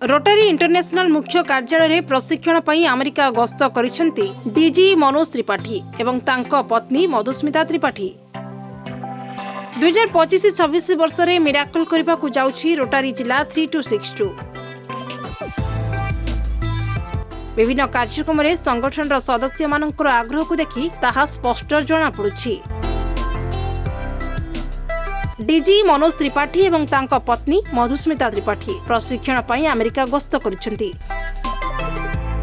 रोटारी international मुख्य कार्यालय प्रशिक्षण पई अमेरिका गस्त करिसेंती डीजी मनोज त्रिपाठी एवं तांको पत्नी मधुस्मिता त्रिपाठी। 2025-26 वर्ष रे मिराकल करबा को जाउछि रोटारी जिला 3262। विभिन्न कार्यक्रम रे संगठन सदस्य मानकर आग्रह को देखि ताहा स्पष्ट जना पड़ुछि। डीजी मनोज त्रिपाठी एवं तांको पत्नी मधुस्मिता त्रिपाठी प्रशिक्षण पई अमेरिका गस्त करिसेंती।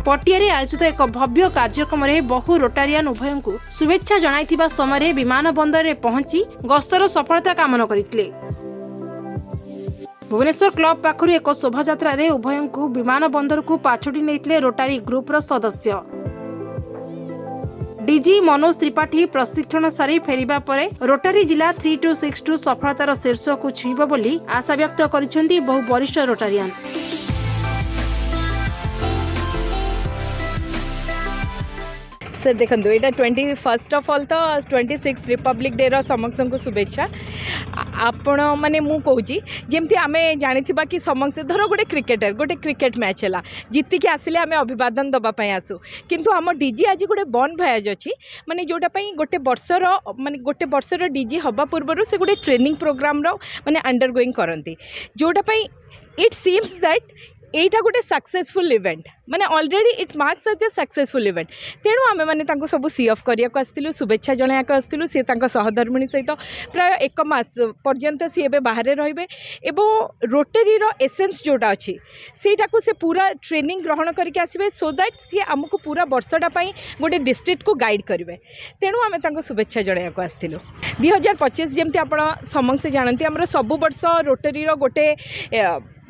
पटियारे आयोजित एक भव्य कार्यक्रम रे बहु रोटारियन उभयं को शुभेच्छा जणाइथिबा समय विमान बंदर रे पहुंची गस्तर सफलता कामना करितले। भुवनेश्वर क्लब पाखरु एक शोभायात्रा रे उभयं को विमान बंदर को पाछोटी नेइतले रोटारी ग्रुप रो सदस्य। डीजी मनोज त्रिपाठी प्रशिक्षण सारी फेरिबा परे रोटारी जिला 3262 सफलतार शीर्ष को छुईब बोली आशा व्यक्त करिसेंती बहु वरिष्ठ रोटारियन। सर देखो यहाँ 21 ऑफ ऑल तो 26 रिपब्लिक डे समस्त को शुभेच्छा। आपण माने मु कहूँ जमती आम जानी कि समस्त धर गोटे क्रिकेटर गोटे क्रिकेट मैच है जीतिक आसिले आम अभिवादन दवापाई आसू किंतु आम डीजी आज गोटे बन भयाज अच्छी माने जोटापाई गोटे वर्षर डीजी हवा पूर्व से गोटे ट्रेनिंग प्रोग्राम माने अंडरगोइंग करती जोटापाई इट सीम्स दैट एटा गोटे सक्सेसफुल इवेंट माने already it marks as a successful event. तेणु आमे माने तांको सब सी ऑफ करिया को आस्तिलु शुभेच्छा जणाया को आस्तिलु सी तांको सहधर्मिणी सहित प्राय 1 मास पर्यंत सी एबे बाहरे रहिबे एवं रोटरी रो एसेंस जोटा अछि सेटा को से पूरा ट्रेनिंग ग्रहण करके आसीबे सो दैट सी हमको पूरा वर्षटा पई गोटे डिस्ट्रिक्ट को गाइड करिवे। तेणु आमे तांको शुभेच्छा जणाया को आस्तिलु। 2025 जेमती आपण समस्त जानती हमर सब वर्ष रोटरी रो गोटे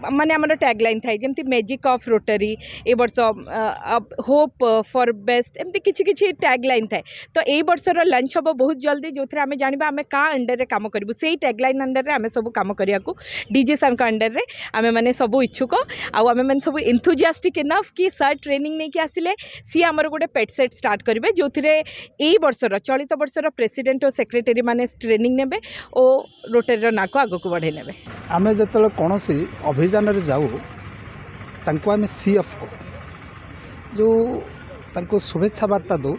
माने आमर टैगलाइन थाए जमती मैजिक ऑफ रोटरी ए वर्ष होप फॉर बेस्ट एमती किछि किछि टैगलाइन थाए तो ए वर्षर लंच हम बहुत जल्दी जो थे आम जाना आम क्या अंडर रे काम करूँ से टैगलाइन अंडर रे आम सब काम करिया को डीजे सर का अंडर रे आम मैंने सब इच्छुक आम मैंने सब एंथुजियास्टिक इनफ कि सर ट्रेनिंग नहीं कि आसिले सी आमर गोटे पेट सेट स्टार्ट करेंगे जो थे वर्षर चलित वर्षर प्रेसिडेंट और सेक्रेटरी माने ट्रेनिंग नेबे और रोटरी ना को आगक बढ़े नेबे। आम जो कौन अभियान रे जाऊ तांको आम सी ऑफ को जो तांको शुभेच्छा वार्ता दो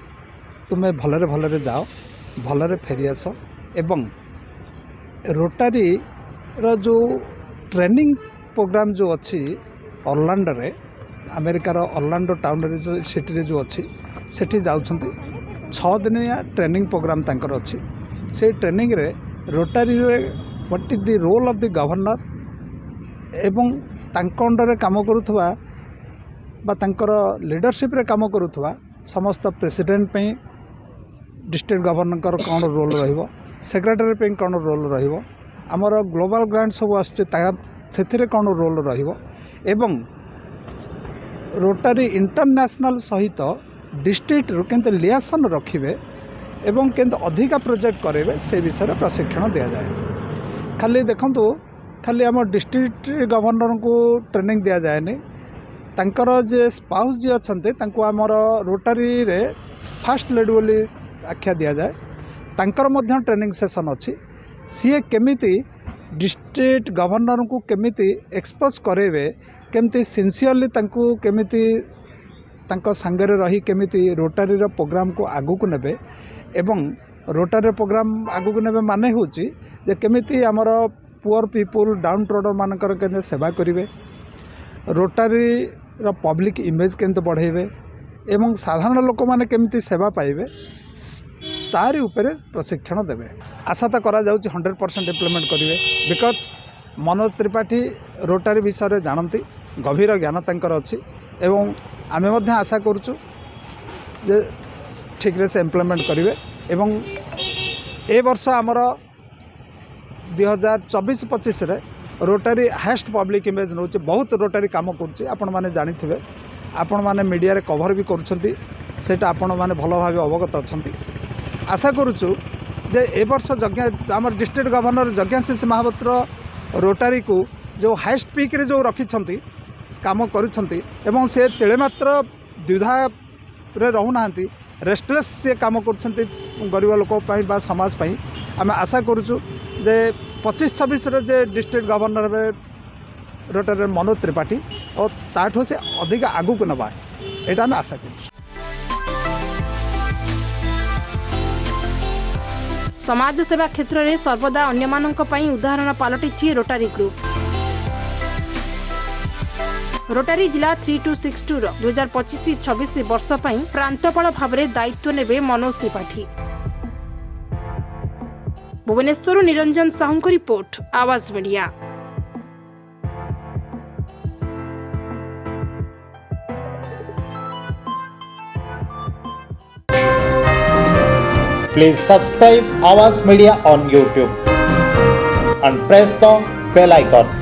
तुम्हें भलरे भलरे जाओ भलरे फेरी आस एवं रोटारी रो जो ट्रेनिंग प्रोग्राम जो अच्छी ऑरलैंडो रे अमेरिकार ऑरलैंडो टाउन रे जो सिटी रे जो अच्छी सेठी जाउछंती 6 दिनिया ट्रेनिंग प्रोग्राम तांकर अच्छी से ट्रेनिंग रे रोटारी रे what is the role of the governor एवं तांको अंडर काम करुवा बा तांकर लीडरशिप रे काम करुवा समस्त प्रेसिडेंट पे डिस्ट्रिक्ट गवर्नर कौन रोल रहिबो सेक्रेटरी पे कौन रोल रहिबो आमर ग्लोबल ग्रांट सब आसुचे कौन रोल रहिबो एवं रोटारी इंटरनेशनल सहित डिस्ट्रिक्ट केंद्र लियासन रखिबे एवं केंद्र अधिका प्रोजेक्ट करेंगे से विषय प्रशिक्षण दि जाए। खाली देखंतु खाली आम डिस्ट्रिक्ट गवर्नर को ट्रेनिंग दि जाएनि तांकर जे स्पाउस जी अच्छा आमर रोटारी रे फास्ट लेडी बोली आख्या दि जाए तांकर मध्य ट्रेनिंग सेशन अच्छी सी केमिति डिस्ट्रिक्ट गवर्नर को केमिति एक्सपोज करेबे केमिति सिंसियरली तांको केमिति तांको संगरे रही केमिति रोटारी रो प्रोग्राम को आगु को नेबे एवं रोटारी प्रोग्राम आगु को नेबे माने होची जे केमिति आमर पुअर पीपुल डाउन ट्रोडर मानकर केंद्र सेवा करेंगे रोटारी रो पब्लिक इमेज केंद्र बढ़ेबे एवं साधारण लोक माने केमिति सेवा पाइबे तारी उपरे प्रशिक्षण देवे। आशा तो करा जाउची 100% इम्प्लीमेंट करेंगे बिकज मनोज त्रिपाठी रोटारी विषय जानती गभीर ज्ञान तांकर अच्छी एवं आमे मध्य आशा करूचु जे ठीक रे से इम्प्लीमेंट करेंगे एवं ए वर्ष आमर 2024-25 रे रोटारी हाएस्ट पब्लिक इमेज नौ बहुत रोटारी काम करुच्ची आपण मैंने जानी थे आपण मैंने मीडिया रे कवर भी करुँचे सेटा आपण मैंने भल भाव अवगत अच्छा आशा करुचु जे ए वर्ष यज्ञ आम डिस्ट्रिक्ट गवर्नर यज्ञाशीष महापात्र रोटारी को जो हाएस्ट पीक रे जो रखिछंती काम करुछंती एवं से तेले मात्र द्विधा रे रहूना रेस्टलेस से काम करुछंती गरीब लोक बा समाज पई आम आशा करुचु जे 25-26 रे जे डिस्ट्रिक्ट गवर्नर रोटारियन मनोज त्रिपाठी और ताठू से अधिक आगू को नवा यहाँ आम आशा कर समाज सेवा क्षेत्र में सर्वदा अन्यमानंक पई उदाहरण पालटिछि रोटारी ग्रुप। रोटारी जिला 3262 2025-26 वर्ष पई प्रांतपाल भाव में दायित्व नेबे मनोज त्रिपाठी। भुवनेश्वर निरंजन साहू को रिपोर्ट, आवाज media. Please subscribe Awaaz Media on YouTube and press the bell icon.